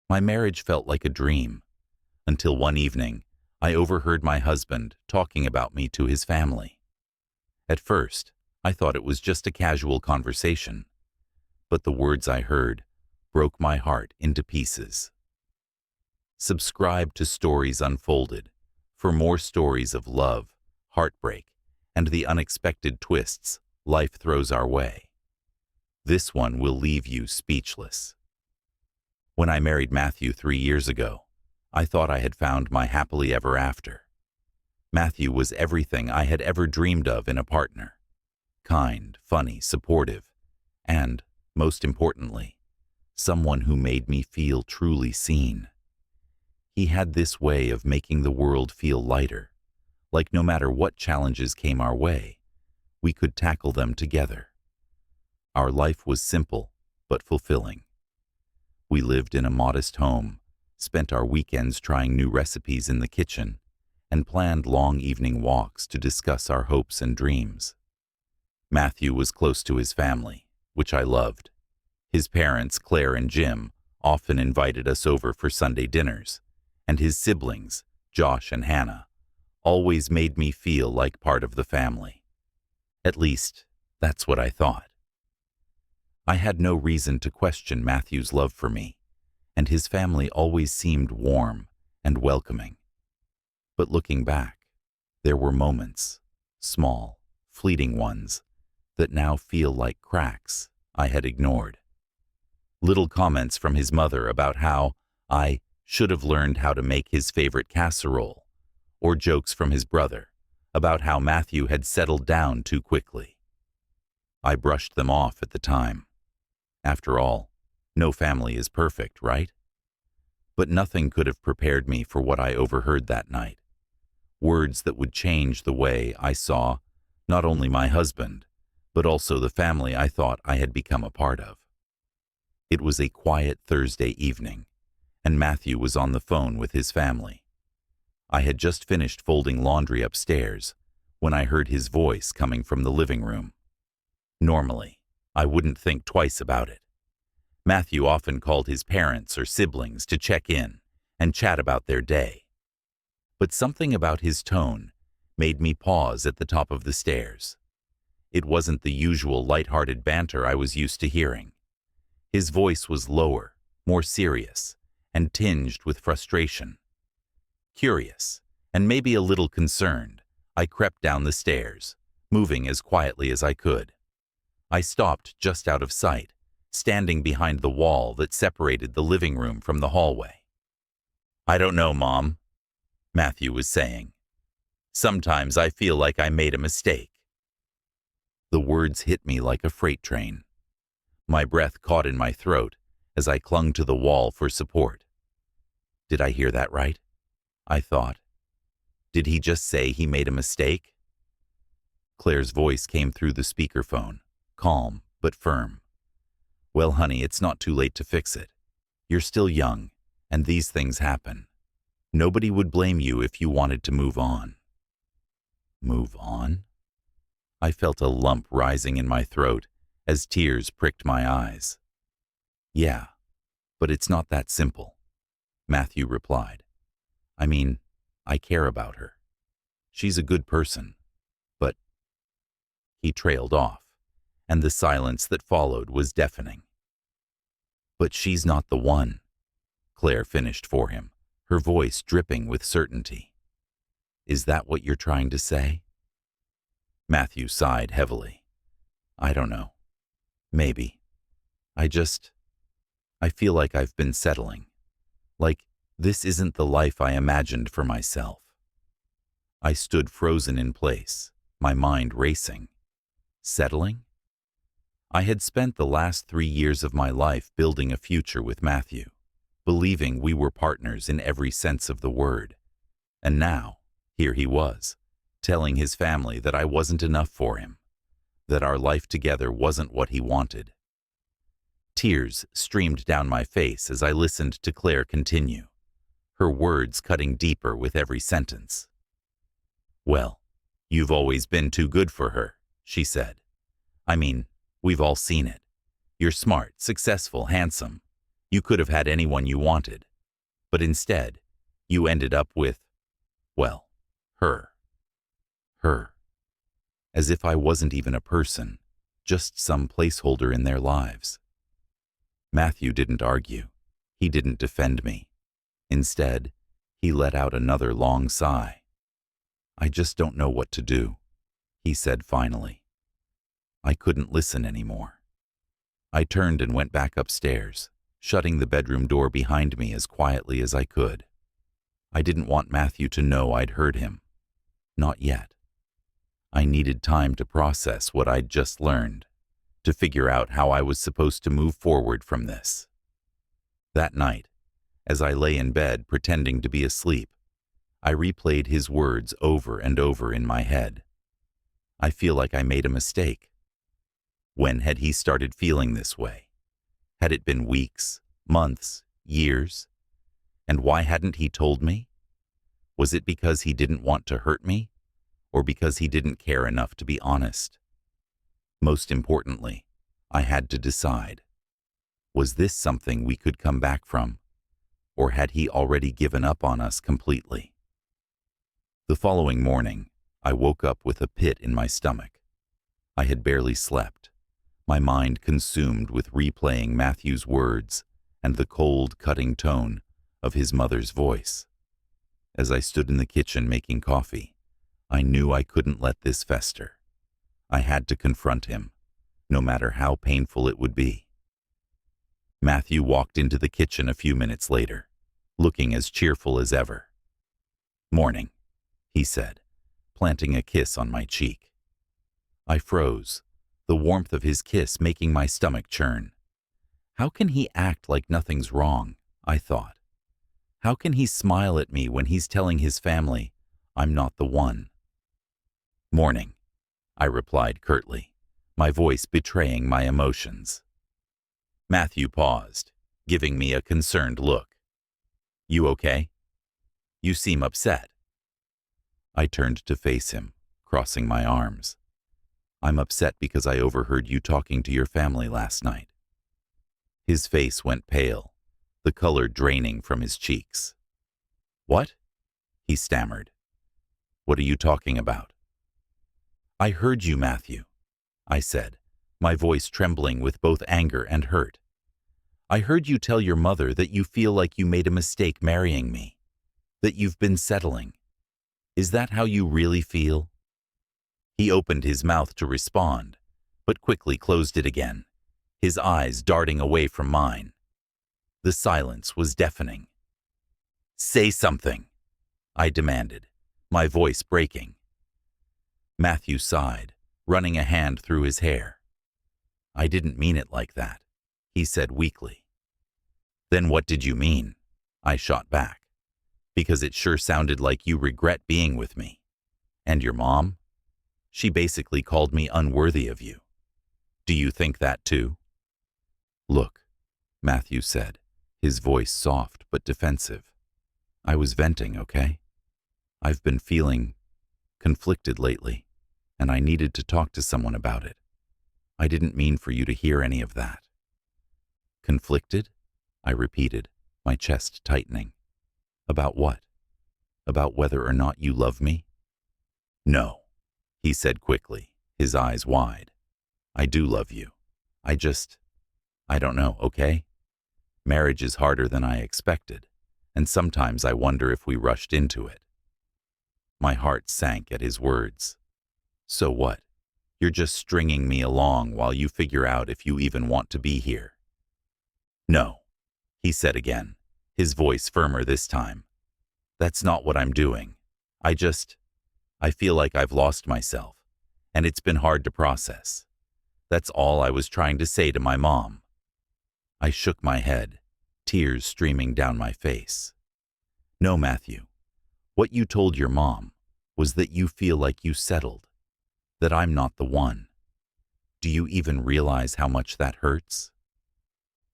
My marriage felt like a dream, until one evening I overheard my husband talking about me to his family. At first, I thought it was just a casual conversation, but the words I heard broke my heart into pieces. Subscribe to Stories Unfolded for more stories of love, heartbreak, and the unexpected twists life throws our way. This one will leave you speechless. When I married Matthew 3 years ago, I thought I had found my happily ever after. Matthew was everything I had ever dreamed of in a partner. Kind, funny, supportive, and, most importantly, someone who made me feel truly seen. He had this way of making the world feel lighter, like no matter what challenges came our way, we could tackle them together. Our life was simple but fulfilling. We lived in a modest home, spent our weekends trying new recipes in the kitchen, and planned long evening walks to discuss our hopes and dreams. Matthew was close to his family, which I loved. His parents, Claire and Jim, often invited us over for Sunday dinners, and his siblings, Josh and Hannah, always made me feel like part of the family. At least, that's what I thought. I had no reason to question Matthew's love for me, and his family always seemed warm and welcoming. But looking back, there were moments, small, fleeting ones, that now feel like cracks I had ignored. Little comments from his mother about how I should have learned how to make his favorite casserole, or jokes from his brother about how Matthew had settled down too quickly. I brushed them off at the time. After all, no family is perfect, right? But nothing could have prepared me for what I overheard that night. Words that would change the way I saw not only my husband, but also the family I thought I had become a part of. It was a quiet Thursday evening, and Matthew was on the phone with his family. I had just finished folding laundry upstairs when I heard his voice coming from the living room. Normally, I wouldn't think twice about it. Matthew often called his parents or siblings to check in and chat about their day. But something about his tone made me pause at the top of the stairs. It wasn't the usual light-hearted banter I was used to hearing. His voice was lower, more serious, and tinged with frustration. Curious, and maybe a little concerned, I crept down the stairs, moving as quietly as I could. I stopped just out of sight, standing behind the wall that separated the living room from the hallway. "I don't know, Mom," Matthew was saying. "Sometimes I feel like I made a mistake." The words hit me like a freight train. My breath caught in my throat as I clung to the wall for support. Did I hear that right? I thought. Did he just say he made a mistake? Claire's voice came through the speakerphone, calm but firm. "Well, honey, it's not too late to fix it. You're still young, and these things happen. Nobody would blame you if you wanted to move on." Move on? I felt a lump rising in my throat as tears pricked my eyes. "Yeah, but it's not that simple," Matthew replied. "I mean, I care about her. She's a good person, but—" He trailed off, and the silence that followed was deafening. "But she's not the one," Claire finished for him, her voice dripping with certainty. "Is that what you're trying to say?" Matthew sighed heavily. "I don't know. Maybe. I feel like I've been settling. Like this isn't the life I imagined for myself." I stood frozen in place, my mind racing. Settling? I had spent the last 3 years of my life building a future with Matthew, believing we were partners in every sense of the word. And now, here he was, telling his family that I wasn't enough for him, that our life together wasn't what he wanted. Tears streamed down my face as I listened to Claire continue, her words cutting deeper with every sentence. "Well, you've always been too good for her," she said. "I mean, we've all seen it. You're smart, successful, handsome. You could have had anyone you wanted, but instead, you ended up with, well, her. Her. As if I wasn't even a person, just some placeholder in their lives. Matthew didn't argue. He didn't defend me. Instead, he let out another long sigh. I just don't know what to do, he said finally. I couldn't listen anymore. I turned and went back upstairs, shutting the bedroom door behind me as quietly as I could. I didn't want Matthew to know I'd heard him. Not yet. I needed time to process what I'd just learned, to figure out how I was supposed to move forward from this. That night, as I lay in bed pretending to be asleep, I replayed his words over and over in my head. I feel like I made a mistake. When had he started feeling this way? Had it been weeks, months, years? And why hadn't he told me? Was it because he didn't want to hurt me, or because he didn't care enough to be honest? Most importantly, I had to decide. Was this something we could come back from, or had he already given up on us completely? The following morning, I woke up with a pit in my stomach. I had barely slept, my mind consumed with replaying Matthew's words and the cold, cutting tone of his mother's voice. As I stood in the kitchen making coffee, I knew I couldn't let this fester. I had to confront him, no matter how painful it would be. Matthew walked into the kitchen a few minutes later, looking as cheerful as ever. "Morning," he said, planting a kiss on my cheek. I froze, the warmth of his kiss making my stomach churn. How can he act like nothing's wrong? I thought. How can he smile at me when he's telling his family I'm not the one? "Morning," I replied curtly, my voice betraying my emotions. Matthew paused, giving me a concerned look. "You okay? You seem upset." I turned to face him, crossing my arms. "I'm upset because I overheard you talking to your family last night." His face went pale, the color draining from his cheeks. "What?" he stammered. "What are you talking about?" "I heard you, Matthew," I said, my voice trembling with both anger and hurt. "I heard you tell your mother that you feel like you made a mistake marrying me, that you've been settling. Is that how you really feel?" He opened his mouth to respond, but quickly closed it again, his eyes darting away from mine. The silence was deafening. "Say something," I demanded, my voice breaking. Matthew sighed, running a hand through his hair. "I didn't mean it like that," he said weakly. "Then what did you mean?" I shot back. "Because it sure sounded like you regret being with me. And your mom? She basically called me unworthy of you. Do you think that too?" "Look," Matthew said, his voice soft but defensive. "I was venting, okay? I've been feeling conflicted lately, and I needed to talk to someone about it. I didn't mean for you to hear any of that." "Conflicted?" I repeated, my chest tightening. "About what? About whether or not you love me?" "No," he said quickly, his eyes wide. "I do love you. I don't know, okay? Marriage is harder than I expected, and sometimes I wonder if we rushed into it." My heart sank at his words. "So what? You're just stringing me along while you figure out if you even want to be here." "No," he said again, his voice firmer this time. "That's not what I'm doing. I feel like I've lost myself, and it's been hard to process. That's all I was trying to say to my mom." I shook my head, tears streaming down my face. "No, Matthew. What you told your mom was that you feel like you settled, that I'm not the one. Do you even realize how much that hurts?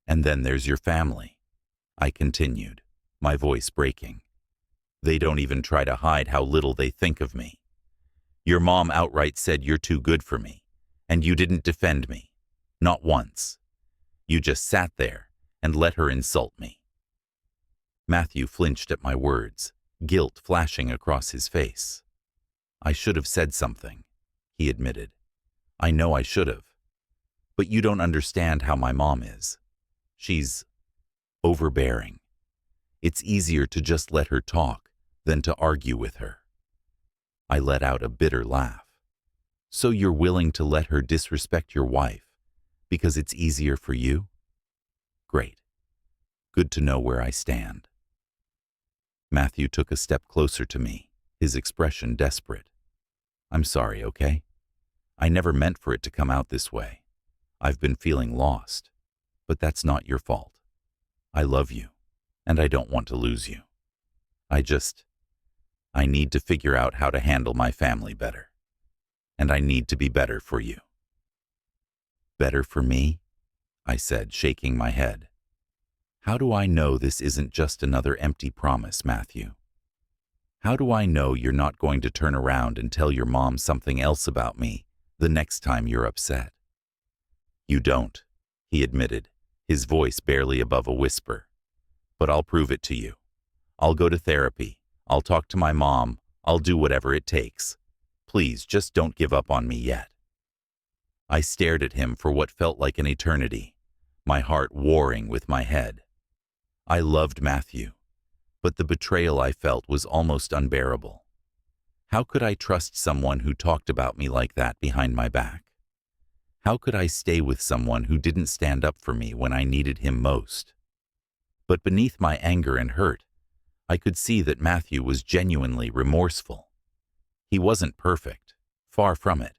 And then there's your family," I continued, my voice breaking. "They don't even try to hide how little they think of me. Your mom outright said you're too good for me, and you didn't defend me. Not once. You just sat there and let her insult me. Matthew flinched at my words, guilt flashing across his face. I should have said something, he admitted. I know I should have. But you don't understand how my mom is. She's overbearing. It's easier to just let her talk than to argue with her. I let out a bitter laugh. So you're willing to let her disrespect your wife because it's easier for you? Great. Good to know where I stand. Matthew took a step closer to me, his expression desperate. I'm sorry, okay? I never meant for it to come out this way. I've been feeling lost, but that's not your fault. I love you, and I don't want to lose you. I need to figure out how to handle my family better. And I need to be better for you. Better for me? I said, shaking my head. How do I know this isn't just another empty promise, Matthew? How do I know you're not going to turn around and tell your mom something else about me the next time you're upset? You don't, he admitted, his voice barely above a whisper. But I'll prove it to you. I'll go to therapy. I'll talk to my mom. I'll do whatever it takes. Please, just don't give up on me yet. I stared at him for what felt like an eternity, my heart warring with my head. I loved Matthew, but the betrayal I felt was almost unbearable. How could I trust someone who talked about me like that behind my back? How could I stay with someone who didn't stand up for me when I needed him most? But beneath my anger and hurt, I could see that Matthew was genuinely remorseful. He wasn't perfect, far from it,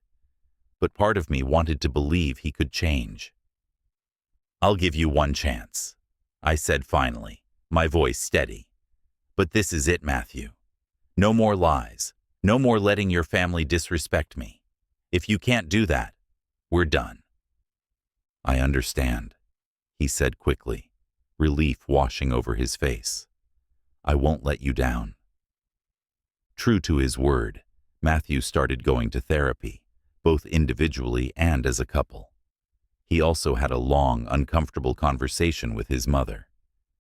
but part of me wanted to believe he could change. I'll give you one chance, I said finally, my voice steady. But this is it, Matthew. No more lies, no more letting your family disrespect me. If you can't do that, we're done. I understand, he said quickly, relief washing over his face. I won't let you down. True to his word, Matthew started going to therapy, both individually and as a couple. He also had a long, uncomfortable conversation with his mother,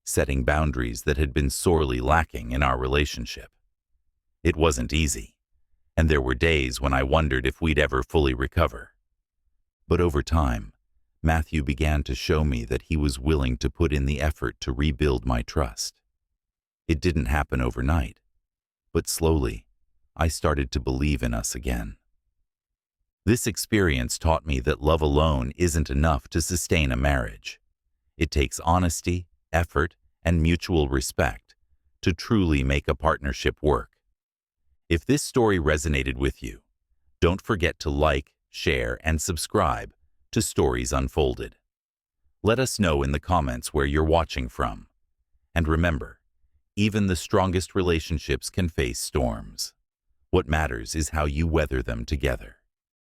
setting boundaries that had been sorely lacking in our relationship. It wasn't easy, and there were days when I wondered if we'd ever fully recover. But over time, Matthew began to show me that he was willing to put in the effort to rebuild my trust. It didn't happen overnight, but slowly, I started to believe in us again. This experience taught me that love alone isn't enough to sustain a marriage. It takes honesty, effort, and mutual respect to truly make a partnership work. If this story resonated with you, don't forget to like, share, and subscribe to Stories Unfolded. Let us know in the comments where you're watching from. And remember, even the strongest relationships can face storms. What matters is how you weather them together.